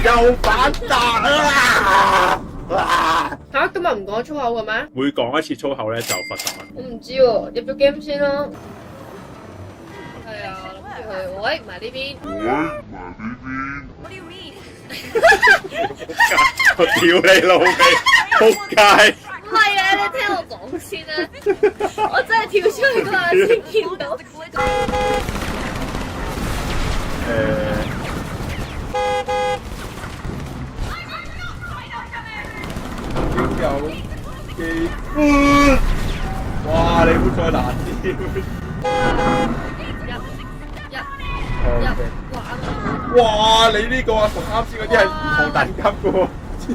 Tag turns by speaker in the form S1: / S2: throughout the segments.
S1: 又反彈啊！
S2: 嚇，今日唔講粗口嘅咩？
S1: 每講一次粗口咧就罰10蚊。
S2: 我唔知喎，入咗 game 先咯。係啊，諗住去，喂，唔係呢邊。
S3: What do you mean?
S1: 我屌你老味，仆街！
S2: 唔係啊，你聽我講先啦。我真係跳出去嗰下先見到。
S1: 有機會，哇！你好再難啲。哇！你呢個啊同啱先嗰啲係唔同等級嘅喎，黐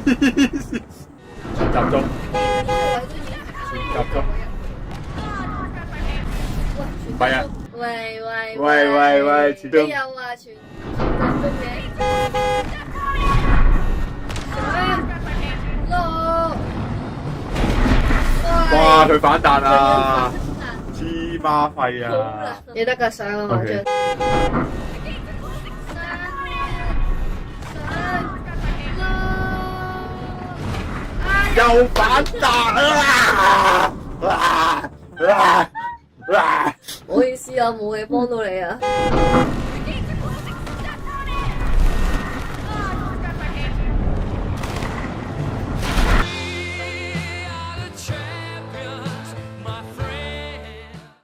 S1: 線！全集中，全集中。唔係啊！喂，全中。
S2: 你又話全集中嘅？
S1: 哇！佢反彈啊！黐孖肺啊！
S2: 你得㗎，上啊我張。
S1: 又反彈啊！
S2: 唔好意思啊，冇嘢幫到你啊。